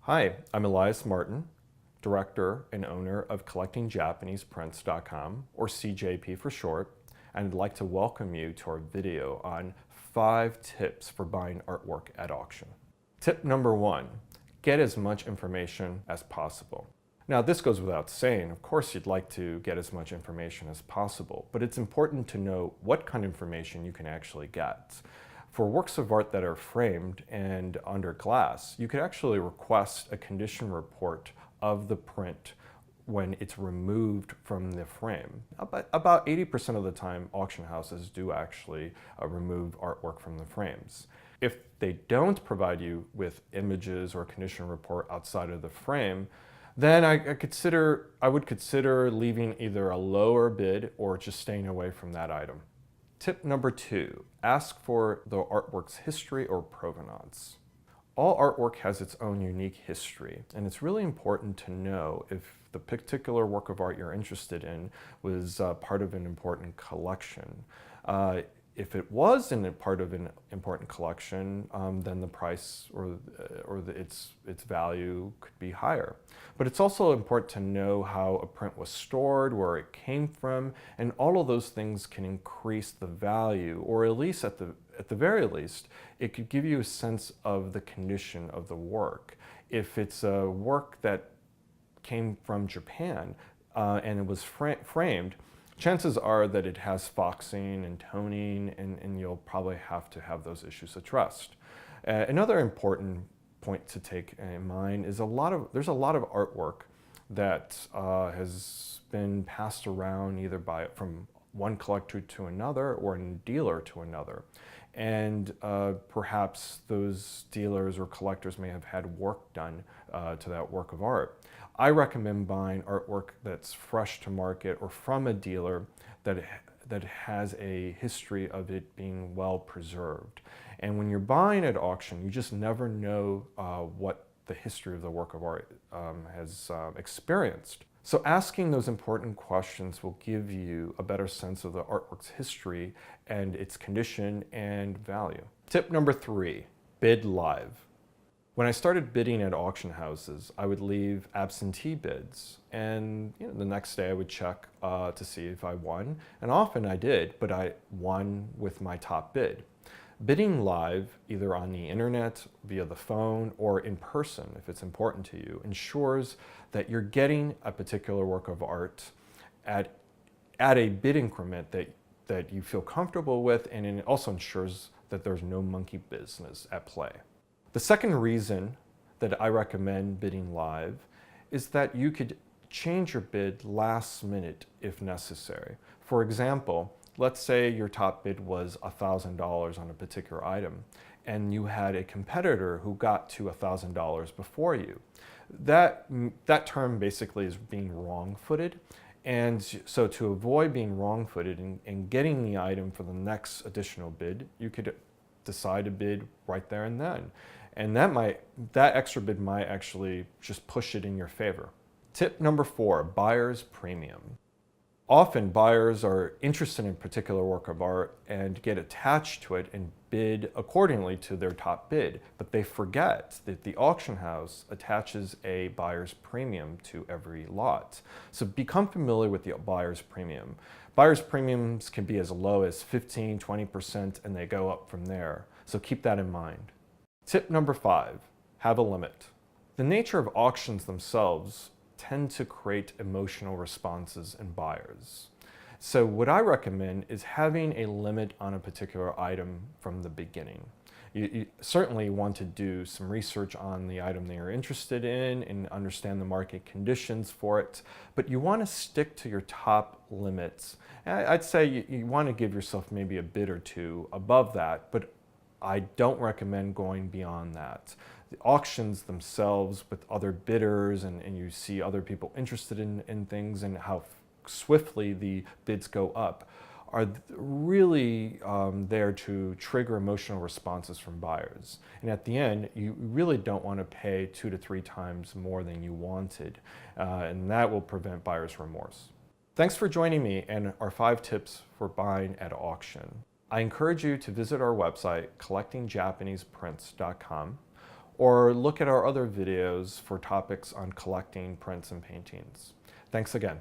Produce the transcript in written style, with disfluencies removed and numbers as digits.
Hi, I'm Elias Martin, director and owner of CollectingJapanesePrints.com, or CJP for short, and I'd like to welcome you to our video on 5 tips for buying artwork at auction. Tip number 1, get as much information as possible. Now, this goes without saying. Of course, you'd like to get as much information as possible, but it's important to know what kind of information you can actually get. For works of art that are framed and under glass, you could actually request a condition report of the print when it's removed from the frame. About 80% of the time, auction houses do actually remove artwork from the frames. If they don't provide you with images or a condition report outside of the frame, then I would consider leaving either a lower bid or just staying away from that item. Tip number 2, ask for the artwork's history or provenance. All artwork has its own unique history, and it's really important to know if the particular work of art you're interested in was part of an important collection. If it was part of an important collection, then the price or its value could be higher. But it's also important to know how a print was stored, where it came from, and all of those things can increase the value, or at least at the very least, it could give you a sense of the condition of the work. If it's a work that came from Japan and it was framed, chances are that it has foxing and toning, and you'll probably have to have those issues addressed. Another important point to take in mind is there's a lot of artwork that has been passed around either from one collector to another or a dealer to another. And perhaps those dealers or collectors may have had work done to that work of art. I recommend buying artwork that's fresh to market or from a dealer that has a history of it being well preserved. And when you're buying at auction, you just never know what the history of the work of art has experienced. So asking those important questions will give you a better sense of the artwork's history and its condition and value. Tip number 3, bid live. When I started bidding at auction houses, I would leave absentee bids, and the next day I would check to see if I won, and often I did, but I won with my top bid. Bidding live, either on the internet, via the phone, or in person, if it's important to you, ensures that you're getting a particular work of art at a bid increment that you feel comfortable with, and it also ensures that there's no monkey business at play. The second reason that I recommend bidding live is that you could change your bid last minute if necessary. For example, let's say your top bid was $1,000 on a particular item, and you had a competitor who got to $1,000 before you. That term basically is being wrong-footed. And so to avoid being wrong-footed and getting the item for the next additional bid, you could decide to bid right there and then. And that extra bid might actually just push it in your favor. Tip number 4, buyer's premium. Often buyers are interested in a particular work of art and get attached to it and bid accordingly to their top bid, but they forget that the auction house attaches a buyer's premium to every lot. So become familiar with the buyer's premium. Buyer's premiums can be as low as 15, 20%, and they go up from there. So keep that in mind. Tip number 5, have a limit. The nature of auctions themselves tend to create emotional responses in buyers. So what I recommend is having a limit on a particular item from the beginning. You certainly want to do some research on the item that you're interested in and understand the market conditions for it, but you want to stick to your top limits. I'd say you want to give yourself maybe a bid or two above that, but I don't recommend going beyond that. The auctions themselves with other bidders and you see other people interested in things and how swiftly the bids go up are really there to trigger emotional responses from buyers. And at the end, you really don't want to pay 2 to 3 times more than you wanted, and that will prevent buyer's remorse. Thanks for joining me and our 5 tips for buying at auction. I encourage you to visit our website, CollectingJapanesePrints.com, or look at our other videos for topics on collecting prints and paintings. Thanks again.